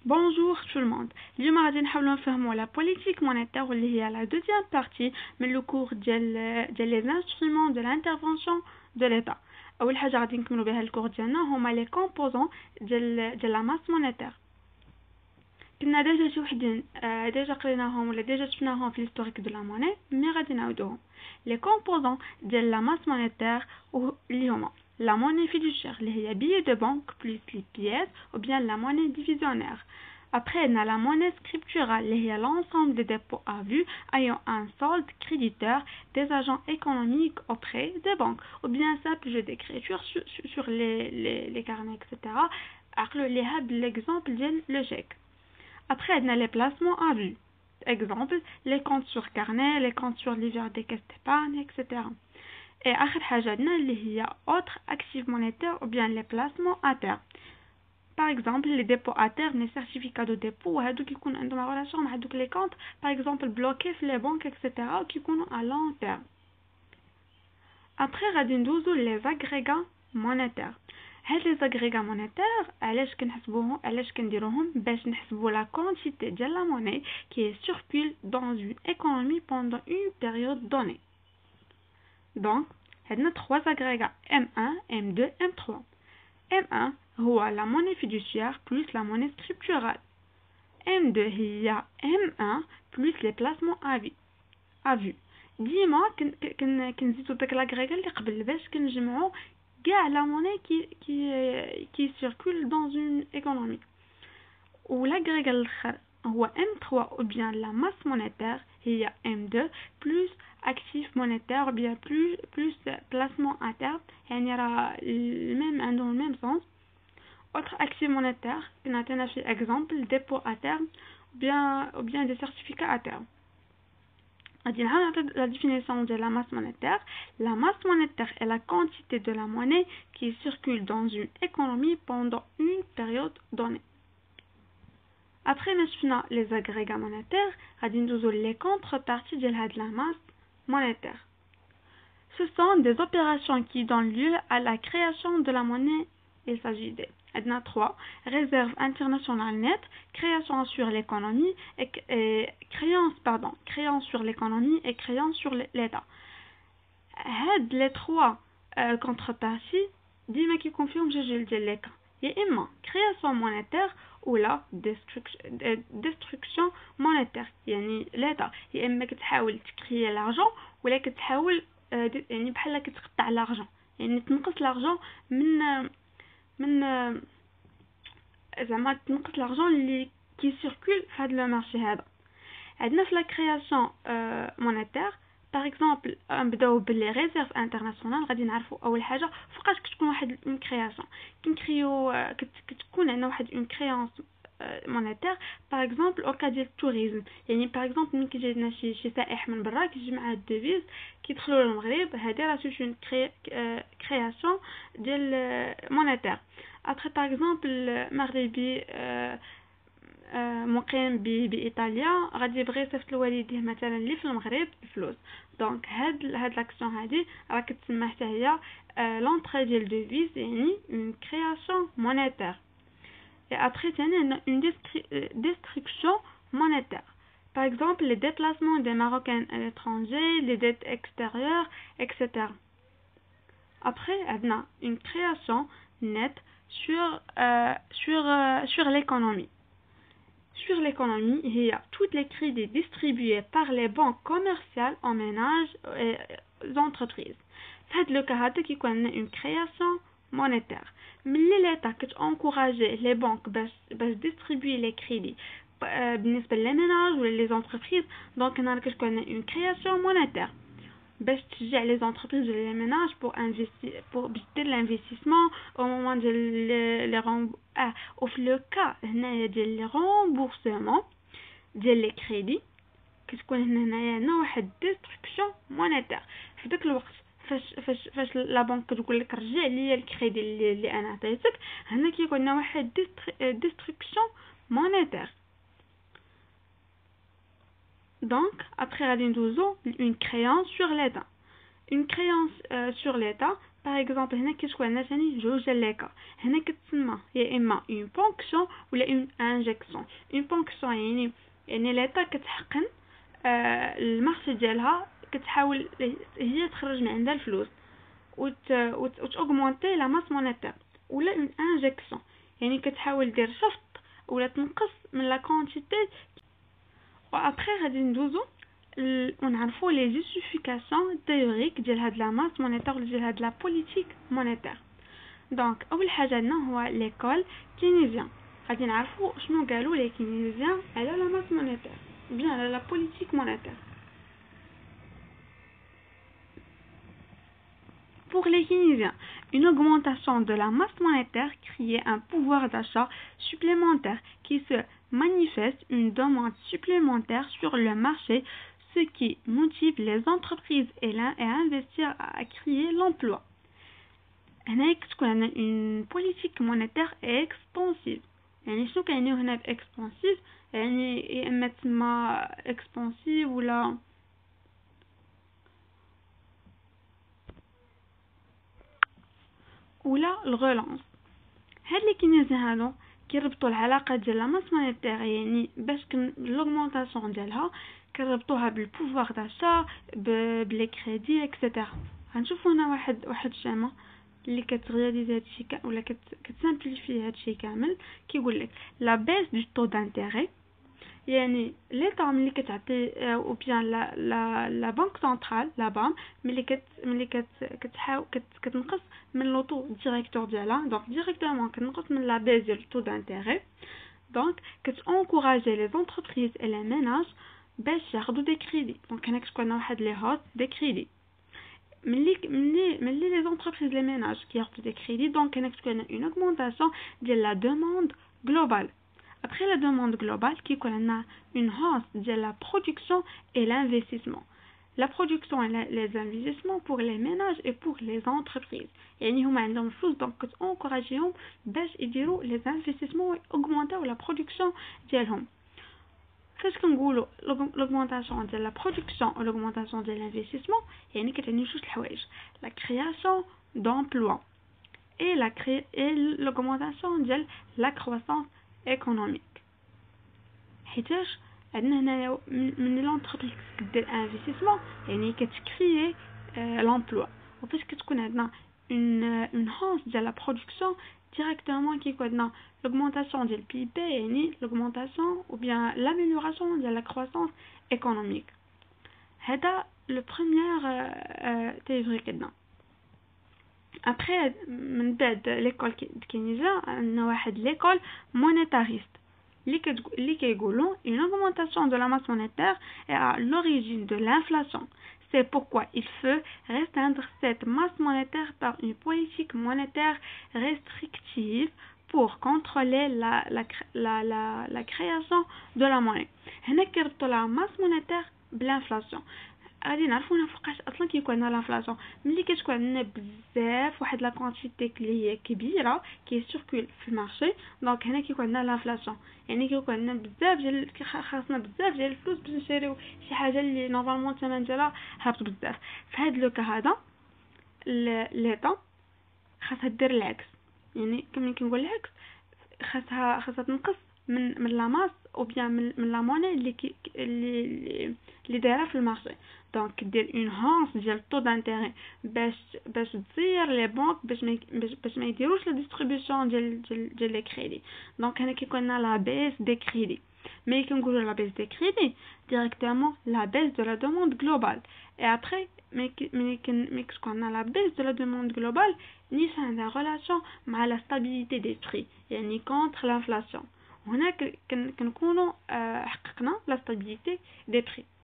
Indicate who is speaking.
Speaker 1: Bonjour tout le monde. اليوم غادي نحاولوا نفهموا la politique monétaire واللي هي la deuxième partie من le cours ديال les instruments de l'intervention de l'État. اول حاجه غادي نكملوا بها الكور ديالنا هما les composants ديال la masse monétaire. كنا ديجا شي وحدين ديجا قريناهم ولا ديجا شفناهم في l'historique de la monnaie مي غادي نعاودوهم. les composants ديال la masse monétaire اللي هما la monnaie fiduciaire اللي هي billets de banque plus les pièces ou bien la monnaie divisionnaire. Après, on a la monnaie scripturale, qui est l'ensemble des dépôts à vue ayant un solde créditeur des agents économiques auprès des banques, ou bien simple jeu d'écriture sur les carnets, etc. L'exemple de le chèque. Après, on a les placements à vue. Exemple, les comptes sur carnet, les comptes sur livre des caisses d'épargne, etc. Et آخر حاجة عندنا اللي هي autres actifs monétaires ou bien les placements à terme. Par exemple, les dépôts à terme, les certificats de dépôt, qui sont en relation avec les comptes, par exemple, bloqués sur les banques, etc., qui sont à long terme. Après, on a les agrégats monétaires. Les agrégats monétaires, علاش كنديروهم باش نحسبوا la quantité de la monnaie qui circule dans une économie pendant une période donnée. Donc, on a trois agrégats M1, M2, M3. M1 هو la monnaie fiduciaire plus la monnaie scripturale. M2 هي M1 plus les placements à vue. ديما كنزيدو داك لاغريغا اللي قبل باش كنجمعو كاع la monnaie qui circule dans une économie. و لاغريغا الاخر هو M3 ou bien la masse monétaire هي M2 plus actif monétaire ou bien plus placement à terme يعني راه عندهم le même sens. Autre actif monétaire, on a un exemple, dépôt à terme ou bien des certificats à terme. La définition de la masse monétaire. La masse monétaire est la quantité de la monnaie qui circule dans une économie pendant une période donnée. Après, nous avons les agrégats monétaires, les contreparties de la masse monétaire. Ce sont des opérations qui donnent lieu à la création de la monnaie. Il s'agit de trois réserve internationale nette, création sur l'économie et créance sur l'économie et créance sur l'État. Les trois contreparties ديما كيكون فيهم جوج ديال لي كا يا اما création monétaire ou la destruction monétaire يعني l'État يا اما كتحاول تكري l'argent ولا كتحاول يعني بحال كتقطع l'argent يعني تنقص l'argent من زعما تنقص l'argent اللي كي سيركول في هذا المارشي هذا. عندنا في لا كرياسيون مونيتير باغ اكزومبل نبداو باللي ريزيرف انترناسيونال. غادي نعرفوا اول حاجه فوقاش كتكون واحد اون كرياسيون كنكريو كتكون عندنا واحد اون كريونس مونيتير باغ اكزومبل او كا ديال التوريزم يعني باغ اكزومبل ملي كيجي لنا شي سائح من برا كيجي معاه الديفيز كيدخلوا للمغرب هذه راه سي اون كرياسيون ديال مونيتير. après par exemple مغربي مقيم بإيطاليا غادي يبغي يصيفط لوالديه مثلا اللي في المغرب الفلوس دونك هاد لاكسيون هادي راه كتسمى حتى هي لونطري ديال دوفيز يعني اون كرياسيون مونيتير. et après تاني une destruction monétaire par exemple les déplacements des Marocains à l'étranger, les dettes extérieures, etc. après عندنا une création nette sur l'économie. Sur l'économie, il y a tous les crédits distribués par les banques commerciales aux ménages et aux entreprises. C'est le cas de qui connaît une création monétaire. Mais l'État qui encourage les banques à distribuer les crédits بالنسبة للمناج ou les entreprises, donc on a une création monétaire. باش تشجع les entreprises ou les ménages pour investir pour de l'investissement au moment de les au le cas هنايا ديال لي رامبورسمون ديال لي كريدي كتكون هنايا واحد ديستركسيون مونيتير في داك الوقت فاش لا بنك كتقول لك رجع لي الكريدي اللي انا عطيتك هنا كيكون واحد ديستركسيون مونيتير. Donc, après, une créance sur l'État. Une créance sur l'État, باغ اكزومبل هنا كتكون عندنا ثاني جوج لي كا. هنا كتسمى يا اما اون بونكسيون ولا اون انجيكسيون. اون بونكسيون يعني ليطا كتحقن المارشي ديالها، كتحاول هي تخرج من عندها الفلوس وتاوغمونتي لا ماس مونيتير. ولا اون انجيكسيون يعني كتحاول دير شفط ولا تنقص من لا كونتيتي. وابخي غادي ندوزو ونعرفوا لي جوستيفيكاسيون تيوريك ديال هاد لا ماس مونيتير ولا ديال هاد لا بوليتيك مونيتير. دونك اول حاجه عندنا هو ليكول كينيزيان. غادي نعرفوا شنو قالوا لي كينيزيان على لا ماس مونيتير بيان على لا بوليتيك مونيتير. Pour les Keynésiens, une augmentation de la masse monétaire crée un pouvoir d'achat supplémentaire qui se manifeste une demande supplémentaire sur le marché, ce qui motive les entreprises à investir à créer l'emploi. هنا كتكون عندنا une politique monétaire expansive. يعني شنو كيعني هنا expansive؟ يعني يا اما تسمى expansive ولا الغولانس. هاد لي كينيزيان هادو كيربطوا العلاقه ديال لا ماس مونيتير يعني باش لوغمونطاسيون ديالها كنربطوها بالبوفوار داشا بلي كريدي اكسيتيرا. غنشوفوا هنا واحد الشيما اللي كترياليزي هادشي ولا كتسامبليفي هادشي كامل. كيقول لك لا بيس دو طو دانتيري، يعني ليطا ملي كتعطي او بيان لا بنك سنترال لا بام ملي كتحاول كتنقص من لو طو ديريكتور ديالها. دونك ديريكتومون كتنقص من لا بيس ديال طو دانتيري. دونك كتانكوراجي لي زونتربريز اي لي ميناج باش ياخذوا دي كريدي. دونك هنا كتكون واحد لي هوت دي كريدي ملي لي زونتربريز لي ميناج كياخذوا دي كريدي. دونك هنا كتكون اون اوغمونطاسيون ديال لا دوموند globale. Après la demande globale, qui a une hausse de la production et l'investissement. La production et les investissements pour les ménages et pour les entreprises. يعني هما عندهم فلوس دونك كتانكوراجيهم باش يديروا les investissements augmenter la production ديالهم. فاش كنقولوا l'augmentation de la production ou l'augmentation de l'investissement يعني كتعني جوج الحوايج: la création d'emplois et l'augmentation ديال la croissance économique. حيتاش عندنا هنايا من لونتربريز كدير انفستيسمون يعني كتكريي لومبلوا. وفاش كتكون عندنا اون هونس ديال لا برودكسيون ديريكتومون كيكون عندنا l'augmentation ديال البي بي يعني l'augmentation ou bien l'amélioration ديال la croissance économique. هذا لو بروميير تيوري كدنا. Après, l'école keynésien, on a l'école monétariste. Qui dit une augmentation de la masse monétaire est à l'origine de l'inflation. C'est pourquoi il faut restreindre cette masse monétaire par une politique monétaire restrictive pour contrôler la création de la monnaie. هنا كيربطوا la masse monétaire بالinflation. غادي نعرفوا هنا فوقاش اصلا كيكون عندنا لانفلاسيون. ملي كتكون عندنا بزاف واحد لا كونتيتي اللي هي كبيره كيسيركول في المارشي. دونك هنا كيكون عندنا لانفلاسيون يعني كيكون عندنا بزاف ديال خاصنا بزاف ديال الفلوس باش نشريو شي حاجه اللي نورمالمون الثمن ديالها هابط بزاف. في هذا لو كا هذا ليطا خاصها دير العكس. يعني كما كنقول العكس خاصها تنقص من لا ماس او بيان من لا موني اللي دايره في المارشي. دونك دير اون هونس ديال الطو دانتيري باش تزير لي بنك باش ما يديروش لا ديستريبيوشن ديال لي كريدي. دونك هنا كيكون لا بيس دي كريدي. مي كنقولوا لا بيس دي كريدي ديريكتومون لا بيس دو لا دوموند جلوبال. اي ابري مي كتكون لا بيس دو لا دوموند جلوبال نيش عندها ريلاسيون مع لا ستابيليتي دي بري يعني كونتر لانفلاسيون. هنا كنكونوا حققنا لا ستابيليتي دي بري.